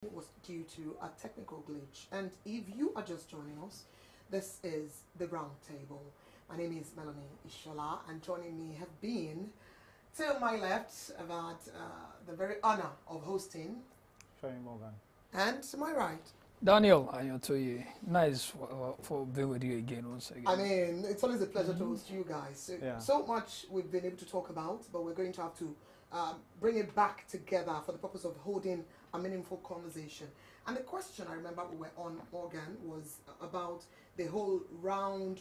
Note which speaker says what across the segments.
Speaker 1: It was due to a technical glitch. And if you are just joining us, this is the round table. My name is Melanie Ishola, and joining me have been, to my left, about the very honor of hosting.
Speaker 2: Morgan.
Speaker 1: And to my right.
Speaker 3: Daniel, nice for being with you again once again.
Speaker 1: I mean, it's always a pleasure to host you guys. So much we've been able to talk about, but we're going to have to bring it back together for the purpose of holding a meaningful conversation. And the question I remember we were on, Morgan, was about the whole round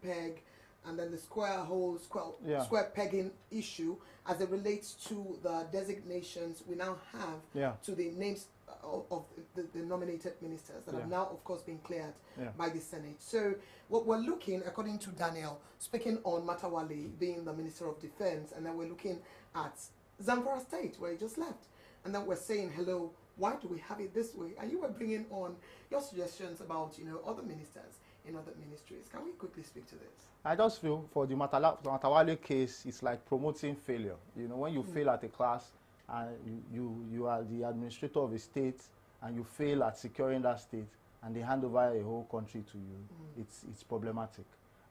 Speaker 1: peg, and then the square pegging issue as it relates to the designations we now have to the names of the nominated ministers that have now, of course, been cleared by the Senate. So what we're looking, according to Daniel, speaking on Matawale being the Minister of Defense, and then we're looking at Zamfara State, where he just left. And then we're saying, hello, why do we have it this way? And you were bringing on your suggestions about, other ministers in other ministries. Can we quickly speak to this?
Speaker 2: I just feel for the Matawale case, it's like promoting failure. When you fail at a class and you are the administrator of a state and you fail at securing that state and they hand over a whole country to you, it's problematic.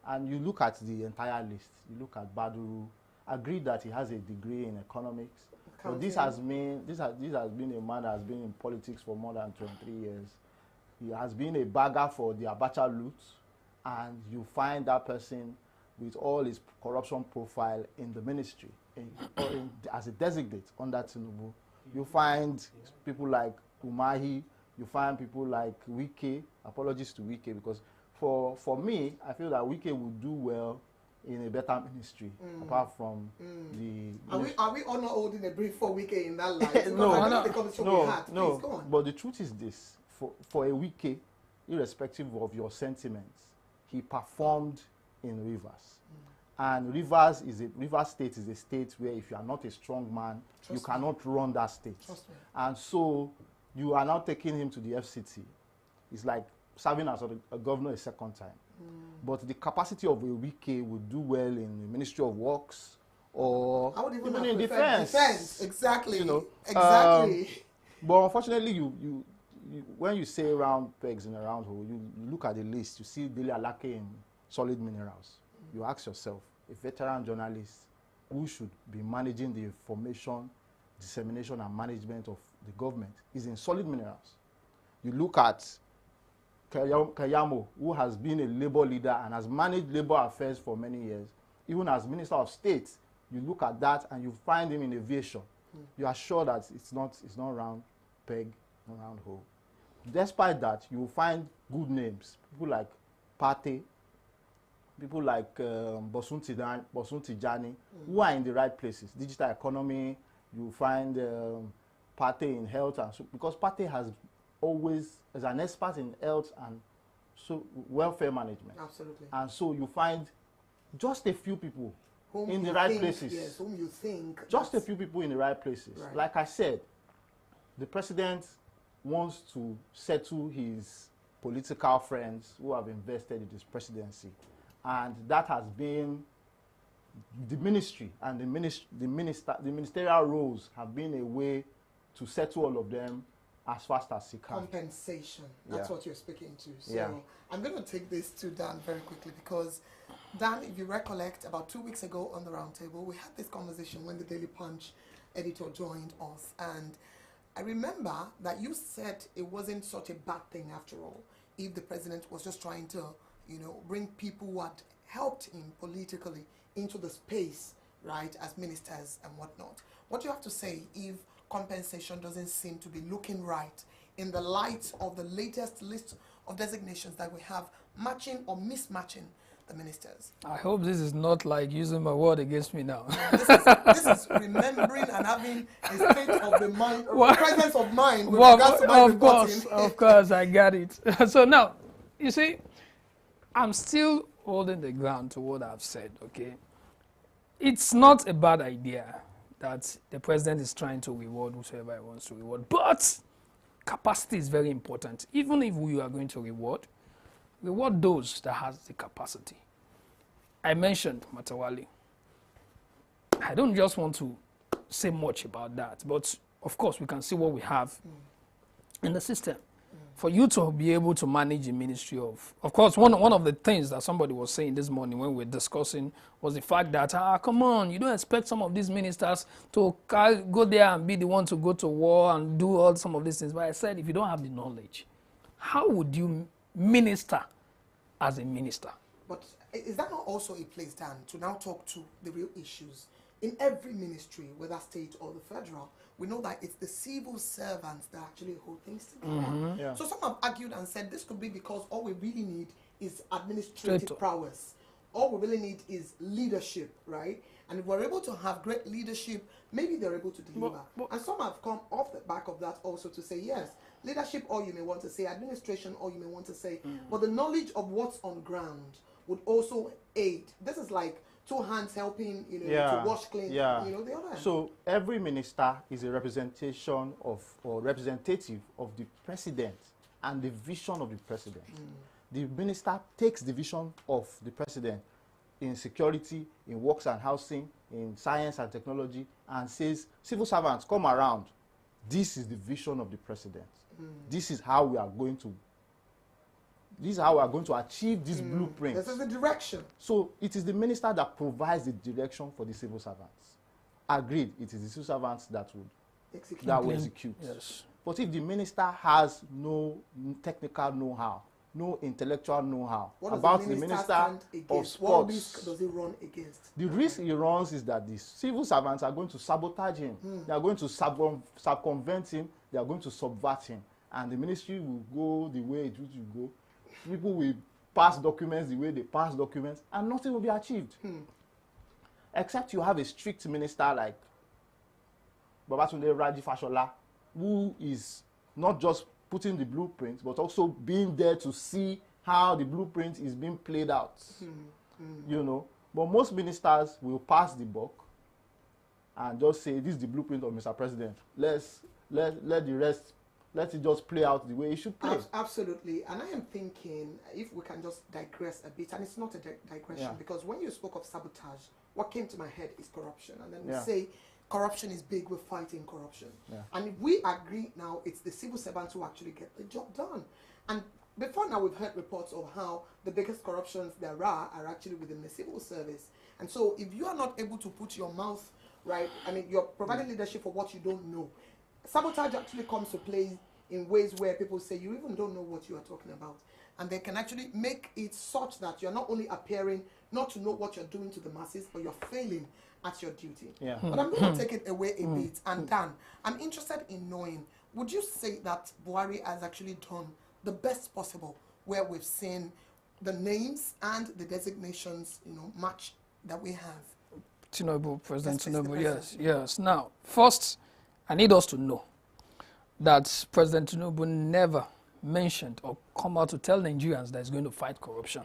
Speaker 2: And you look at the entire list. You look at Baduru, agree that he has a degree in economics. But this has been a man that has been in politics for more than 23 years. He has been a bagger for the Abacha loot, and you find that person with all his corruption profile in the ministry, as a designate under Tinubu. You find people like Umahi, you find people like Wike, apologies to Wike, because for me, I feel that Wike would do well in a better ministry, apart from the...
Speaker 1: Are we all not holding a brief for Wike in that light? No.
Speaker 2: But the truth is this, for a Wike, irrespective of your sentiments, he performed in Rivers. And Rivers State is a state where if you are not a strong man, you cannot run that state. And so you are now taking him to the FCT. It's like serving as a governor a second time. But the capacity of a Wike would do well in the Ministry of Works or even in defense.
Speaker 1: Exactly. Exactly.
Speaker 2: But unfortunately, you when you say round pegs in a round hole, you look at the list, you see Dele Alake in solid minerals. You ask yourself, a veteran journalist who should be managing the information, dissemination and management of the government is in solid minerals. You look at Kayamo, who has been a labor leader and has managed labor affairs for many years, even as Minister of State, you look at that and you find him in aviation. You are sure that it's not round peg, no round hole. Despite that, you will find good names, people like Pate, people like Bosun Tijani, who are in the right places. Digital economy, you find Pate in health, and so, because Pate has always as an expert in health and so welfare management.
Speaker 1: Absolutely.
Speaker 2: And so you find just a few people in the right places.
Speaker 1: Yes, whom you think.
Speaker 2: Just a few people in the right places. Right. Like I said, the president wants to settle his political friends who have invested in his presidency. And that has been the ministry and the ministerial roles have been a way to settle all of them as fast as he can.
Speaker 1: Compensation. That's what you're speaking to. So I'm going to take this to Dan very quickly because, Dan, if you recollect, about 2 weeks ago on the roundtable, we had this conversation when the Daily Punch editor joined us. And I remember that you said it wasn't such a bad thing after all if the president was just trying to, bring people who had helped him politically into the space, right, as ministers and whatnot. What do you have to say if compensation doesn't seem to be looking right in the light of the latest list of designations that we have matching or mismatching the ministers?
Speaker 3: I hope this is not like using my word against me now.
Speaker 1: This is remembering and having a state of the mind, or presence of mind with regards to my reporting.
Speaker 3: Of course, I got it. So now, you see, I'm still holding the ground to what I've said, okay? It's not a bad idea that the president is trying to reward whoever he wants to reward. But capacity is very important. Even if we are going to reward those that has the capacity. I mentioned Matawale. I don't just want to say much about that, but of course we can see what we have in the system. For you to be able to manage a ministry of course, one of the things that somebody was saying this morning when we were discussing was the fact that, come on, you don't expect some of these ministers to go there and be the one to go to war and do all some of these things. But I said, if you don't have the knowledge, how would you minister as a minister?
Speaker 1: But is that not also a place, Dan, to now talk to the real issues? In every ministry, whether state or the federal, we know that it's the civil servants that actually hold things together.
Speaker 2: Yeah.
Speaker 1: So some have argued and said this could be because all we really need is administrative prowess. All we really need is leadership, right? And if we're able to have great leadership, maybe they're able to deliver. And some have come off the back of that also to say, yes, leadership, or you may want to say administration, or you may want to say, but the knowledge of what's on ground would also aid. This is like two hands helping, to wash clean, the other hand.
Speaker 2: So every minister is a representation of, or representative of the president and the vision of the president. The minister takes the vision of the president in security, in works and housing, in science and technology, and says, civil servants, come around. This is the vision of the president. This is how we are going to achieve this blueprint.
Speaker 1: This is the direction.
Speaker 2: So it is the minister that provides the direction for the civil servants. Agreed, it is the civil servants that will execute.
Speaker 1: Yes.
Speaker 2: But if the minister has no technical know-how, no intellectual know-how about the minister of sports,
Speaker 1: what risk does he run against?
Speaker 2: The risk he runs is that the civil servants are going to sabotage him. They are going to circumvent him. They are going to subvert him. And the ministry will go the way it will go. People will pass documents the way they pass documents, and nothing will be achieved. Except you have a strict minister like Babatunde Raji Fashola, who is not just putting the blueprint, but also being there to see how the blueprint is being played out. But most ministers will pass the buck and just say, this is the blueprint of Mr. President. Let the rest, let it just play out the way it should play.
Speaker 1: Absolutely. And I am thinking, if we can just digress a bit, and it's not a digression, because when you spoke of sabotage, what came to my head is corruption. And then we say, corruption is big, we're fighting corruption. And if we agree now, it's the civil servants who actually get the job done. And before now, we've heard reports of how the biggest corruptions there are actually within the civil service. And so if you are not able to put your mouth right, I mean, you're providing leadership for what you don't know. Sabotage actually comes to play in ways where people say you even don't know what you are talking about. And they can actually make it such that you're not only appearing not to know what you're doing to the masses, but you're failing at your duty. But I'm going to take it away a bit. And Dan, I'm interested in knowing, would you say that Buhari has actually done the best possible where we've seen the names and the designations, match that we have?
Speaker 3: Tinubu, President Tinubu, yes. Now, first, I need us to know that President Tinubu never mentioned or come out to tell Nigerians that he's going to fight corruption.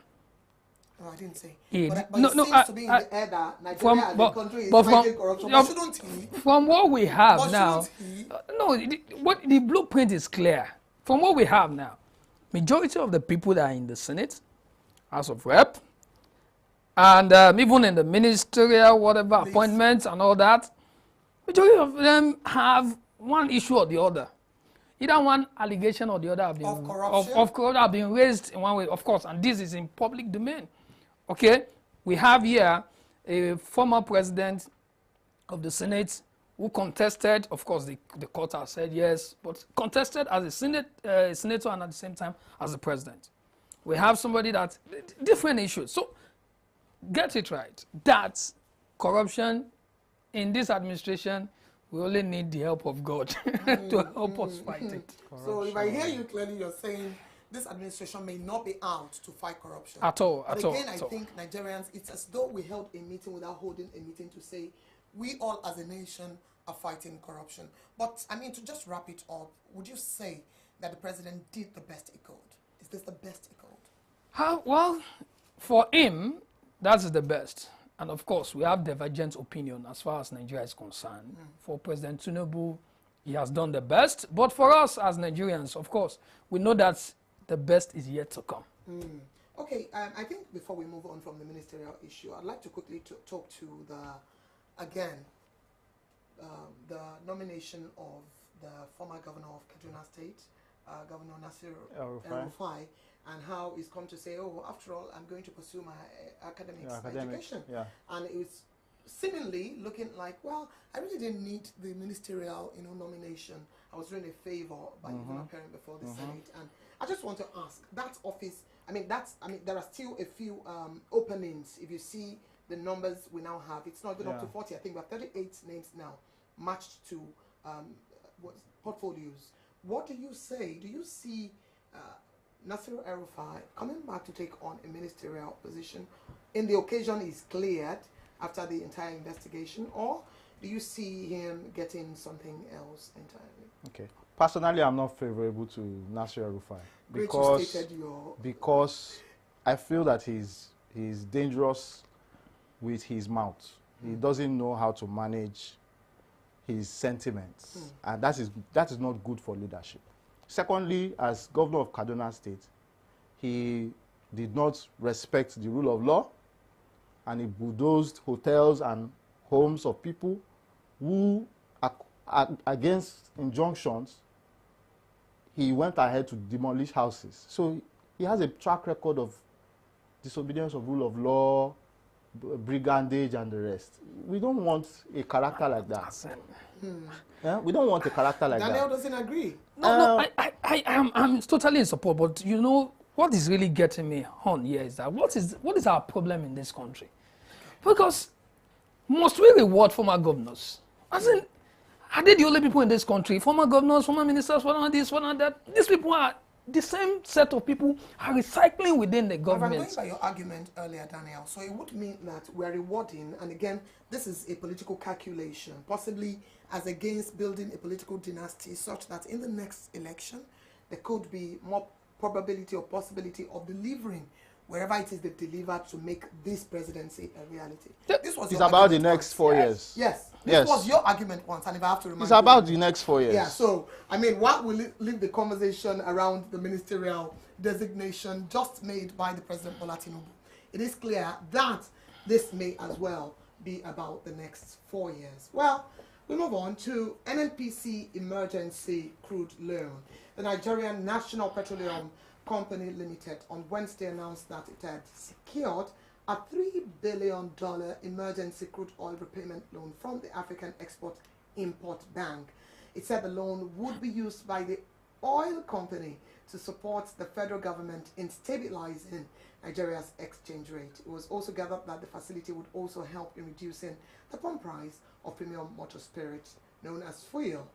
Speaker 1: No, I didn't say.
Speaker 3: But
Speaker 1: it seems to be in the air that Nigeria as a country is fighting corruption. But shouldn't he?
Speaker 3: From what we have now, the blueprint is clear. From what we have now, majority of the people that are in the Senate, House of Rep, and even in the ministerial appointments and all that, majority of them have one issue or the other. Either one allegation or the other have been
Speaker 1: of corruption
Speaker 3: have been raised in one way, of course, and this is in public domain. Okay, we have here a former president of the Senate who contested. Of course, the court has said yes, but contested as a senator and at the same time as the president. We have somebody that different issues. So get it right. That's corruption in this administration. We only need the help of God to help us fight it.
Speaker 1: So if I hear you clearly, you're saying this administration may not be out to fight corruption.
Speaker 3: At all.
Speaker 1: I think Nigerians, it's as though we held a meeting without holding a meeting to say we all as a nation are fighting corruption. But, I mean, to just wrap it up, would you say that the president did the best he could? Is this the best he could?
Speaker 3: Well, for him, that is the best. And of course, we have divergent opinion as far as Nigeria is concerned. For President Tinubu, he has done the best. But for us as Nigerians, of course, we know that the best is yet to come.
Speaker 1: Okay, I think before we move on from the ministerial issue, I'd like to quickly talk to the nomination of the former governor of Kaduna State, Governor Nasir El-Rufai, and how he's come to say, oh, after all, I'm going to pursue my academics, education.
Speaker 2: Yeah.
Speaker 1: And it was seemingly looking like, well, I really didn't need the ministerial, nomination. I was doing a favor by even appearing before the Senate. And I just want to ask, that office, there are still a few openings. If you see the numbers we now have, it's not even up to 40. I think we have 38 names now matched to portfolios. What do you say? Do you see Nasir El-Rufai coming back to take on a ministerial position in the occasion is cleared after the entire investigation, or do you see him getting something else entirely?
Speaker 2: Okay. Personally, I'm not favorable to Nasir El-Rufai because I feel that he's dangerous with his mouth. He doesn't know how to manage his sentiments, and that is not good for leadership. Secondly, as governor of Kaduna State, he did not respect the rule of law, and he bulldozed hotels and homes of people who, against injunctions, he went ahead to demolish houses. So he has a track record of disobedience of rule of law, brigandage, and the rest. We don't want a character like that. Yeah? We don't want a character like
Speaker 1: Daniel
Speaker 2: that.
Speaker 1: doesn't agree.
Speaker 3: No, I'm totally in support, but what is really getting me on here is that what is our problem in this country? Because must we reward former governors? As in, are they the only people in this country? Former governors, former ministers, former this, former that. These people are the same set of people are recycling within the government.
Speaker 1: I'm going by your argument earlier, Daniel. So it would mean that we're rewarding, and again, this is a political calculation, possibly as against building a political dynasty such that in the next election, there could be more probability or possibility of delivering wherever it is they delivered to make this presidency a reality. This was
Speaker 2: it's about the next 4 years.
Speaker 1: Yes. This was your argument once, and if I have to remind
Speaker 2: you. It's about the next 4 years.
Speaker 1: Yeah, so, what will leave the conversation around the ministerial designation just made by the President Bola Tinubu? It is clear that this may as well be about the next 4 years. Well, we move on to NNPC emergency crude loan. The Nigerian National Petroleum Company Limited on Wednesday announced that it had secured a $3 billion emergency crude oil repayment loan from the African Export-Import Bank. It said the loan would be used by the oil company to support the federal government in stabilizing Nigeria's exchange rate. It was also gathered that the facility would also help in reducing the pump price of premium motor spirits known as fuel.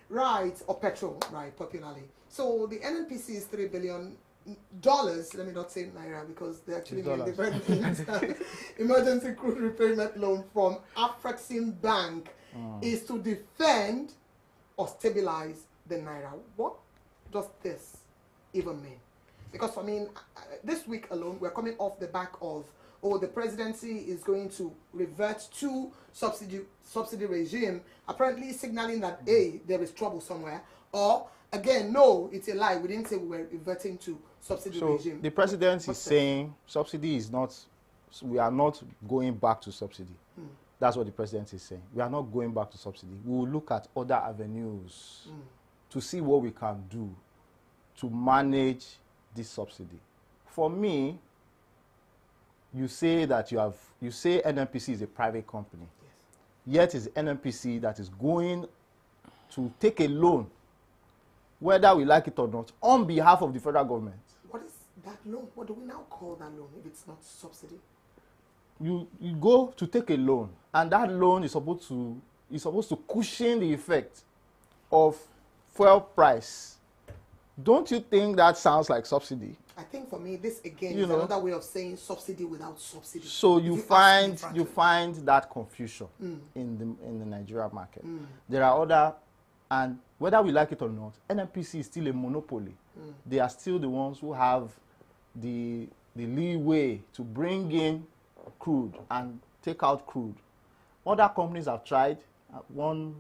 Speaker 1: Right, or petrol, right, popularly. So the NNPC is $3 billion. Let me not say naira because they actually mean different things. Emergency crude repayment loan from Afrexim Bank is to defend or stabilize the naira. What does this even mean? Because I mean, this week alone, we're coming off the back of, the presidency is going to revert to subsidy regime, apparently signaling that A, there is trouble somewhere, or again, no, it's a lie. We didn't say we were reverting to subsidy regime.
Speaker 2: The president is saying subsidy is not, we are not going back to subsidy. That's what the president is saying. We are not going back to subsidy. We will look at other avenues to see what we can do to manage this subsidy. For me, you say that you say NNPC is a private company. Yes. Yet it's NNPC that is going to take a loan, whether we like it or not, on behalf of the federal government.
Speaker 1: What is that loan? What do we now call that loan if it's not subsidy?
Speaker 2: You go to take a loan, and that loan is supposed to cushion the effect of fuel price. Don't you think that sounds like subsidy?
Speaker 1: I think for me, this again is another way of saying subsidy without subsidy.
Speaker 2: So you find that confusion in the Nigeria market. There are other, and whether we like it or not, NNPC is still a monopoly. They are still the ones who have the leeway to bring in crude and take out crude. Other companies have tried. One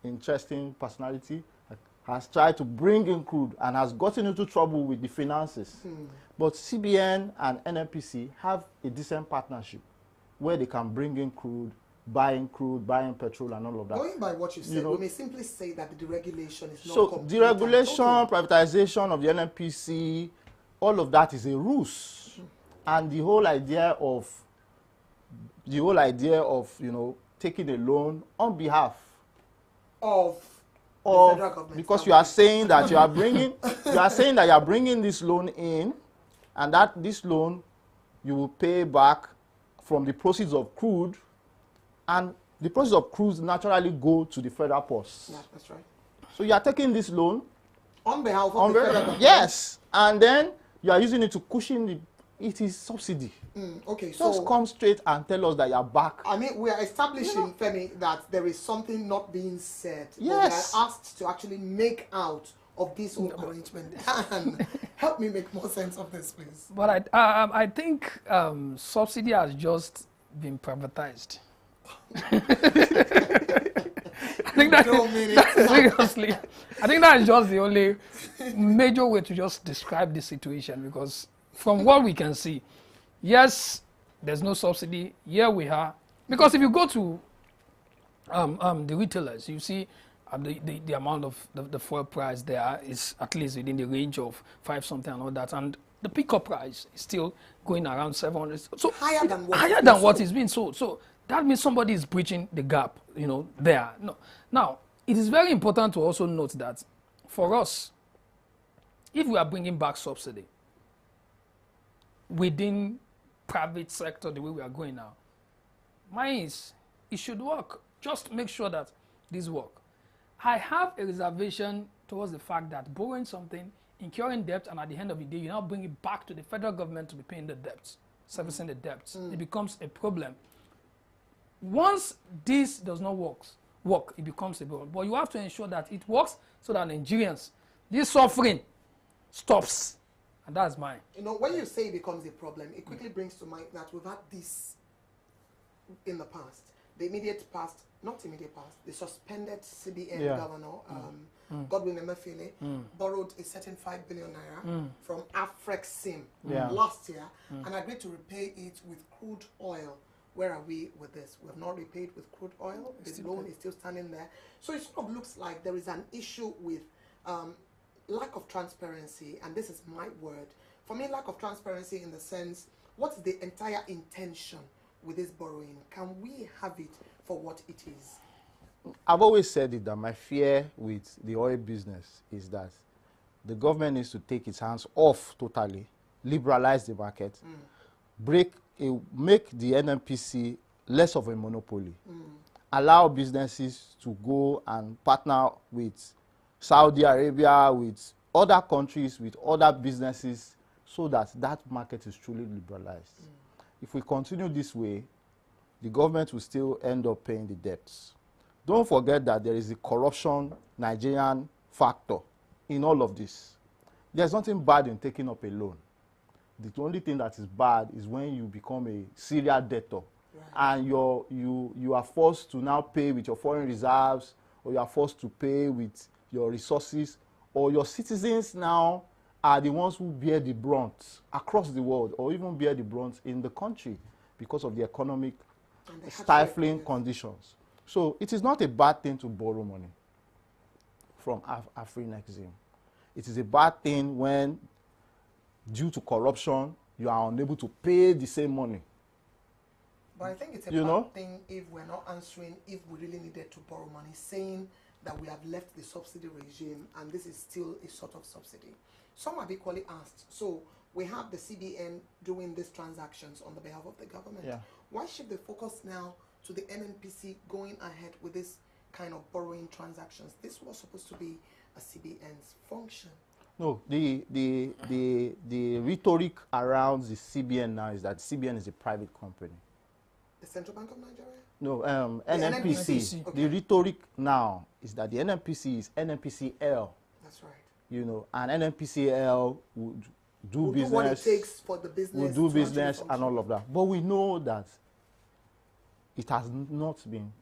Speaker 2: interesting personality has tried to bring in crude and has gotten into trouble with the finances. But CBN and NNPC have a decent partnership where they can bring in crude buying crude, buying petrol, and all of that.
Speaker 1: Going by what you said, we may simply say that the deregulation is not complete.
Speaker 2: So deregulation, privatization of the NNPC, all of that is a ruse, and the whole idea of taking a loan on behalf
Speaker 1: of the federal government,
Speaker 2: because you are saying that you are bringing this loan in, and that this loan you will pay back from the proceeds of crude, and the proceeds of crude naturally go to the federal purse.
Speaker 1: Yeah, that's right.
Speaker 2: So you are taking this loan
Speaker 1: on behalf of the federal government.
Speaker 2: Yes, and then you are using it to cushion it is subsidy.
Speaker 1: Okay,
Speaker 2: just come straight and tell us that you are back.
Speaker 1: I mean, we are establishing, Femi, that there is something not being said.
Speaker 2: Yes.
Speaker 1: We are asked to actually make out of this whole arrangement. And help me make more sense of this, please.
Speaker 3: But I think subsidy has just been privatized. I think that seriously, I think that is just the only major way to just describe the situation, because from what we can see, yes, there's no subsidy. Here we are, because if you go to the retailers, you see the amount of the fuel price there is at least within the range of 5 something and all that, and the pickup price is still going around 700. So
Speaker 1: higher than
Speaker 3: what is being sold. So that means somebody is breaching the gap, there. No. Now, it is very important to also note that for us, if we are bringing back subsidy within private sector the way we are going now, mine is, it should work. Just make sure that this work. I have a reservation towards the fact that borrowing something, incurring debt, and at the end of the day, you now bring it back to the federal government to be paying the debts, servicing the debts. It becomes a problem. Once this does not work, it becomes a problem. But you have to ensure that it works so that Nigerians, this suffering stops. And that's mine.
Speaker 1: When you say it becomes a problem, it quickly brings to mind that we've had this in the past. The immediate past, not immediate past, the suspended CBN governor, Godwin Emefiele, borrowed a certain 5 billion naira from Afrexim last year and agreed to repay it with crude oil. Where are we with this? We have not repaid with crude oil. The loan is still standing there. So it sort of looks like there is an issue with lack of transparency, and this is my word. For me, lack of transparency in the sense, what is the entire intention with this borrowing? Can we have it for what it is?
Speaker 2: I've always said it, that my fear with the oil business is that the government needs to take its hands off totally, liberalize the market, make the NNPC less of a monopoly, allow businesses to go and partner with Saudi Arabia, with other countries, with other businesses, so that that market is truly liberalized. If we continue this way, the government will still end up paying the debts. Don't forget that there is a corruption Nigerian factor in all of this. There's nothing bad in taking up a loan. The only thing that is bad is when you become a serial debtor, and you are forced to now pay with your foreign reserves, or you are forced to pay with your resources, or your citizens now are the ones who bear the brunt across the world, or even bear the brunt in the country because of the economic stifling conditions. So it is not a bad thing to borrow money from Afrinexim. It is a bad thing when, due to corruption, you are unable to pay the same money.
Speaker 1: But I think it's a bad thing if we're not answering if we really needed to borrow money, saying that we have left the subsidy regime and this is still a sort of subsidy. Some have equally asked, so we have the CBN doing these transactions on the behalf of the government. Why should they focus now to the NNPC going ahead with this kind of borrowing transactions? This was supposed to be a CBN's function.
Speaker 2: No, the rhetoric around the CBN now is that CBN is a private company.
Speaker 1: The Central Bank of Nigeria?
Speaker 2: No, NNPC. Okay. The rhetoric now is that the NNPC is NNPCL.
Speaker 1: That's right.
Speaker 2: And NNPCL would do business.
Speaker 1: Do what it takes for the business.
Speaker 2: Would do business and all of that. But we know that it has not been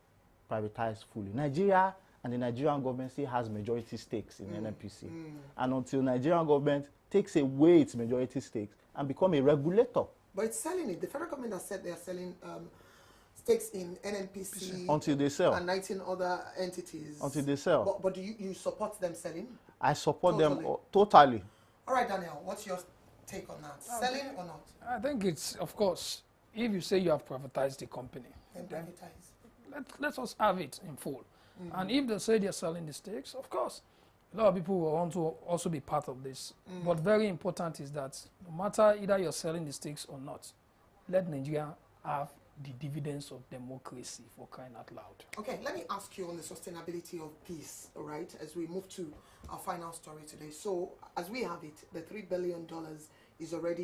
Speaker 2: privatized fully. Nigeria and the Nigerian government still has majority stakes in NNPC. And until Nigerian government takes away its majority stakes and become a regulator.
Speaker 1: But it's selling it. The federal government has said they are selling stakes in NNPC
Speaker 2: until they sell.
Speaker 1: and 19 other entities.
Speaker 2: Until they sell.
Speaker 1: But do you support them selling?
Speaker 2: I support them totally.
Speaker 1: All right, Daniel, what's your take on that? Selling or not?
Speaker 3: I think it's, of course, if you say you have privatized the company,
Speaker 1: Then privatize.
Speaker 3: let us have it in full. And if they say they're selling the stakes, of course, a lot of people will want to also be part of this. But very important is that no matter either you're selling the stakes or not, let Nigeria have the dividends of democracy, for crying out loud.
Speaker 1: Okay, let me ask you on the sustainability of peace, all right, as we move to our final story today. So, as we have it, the $3 billion is already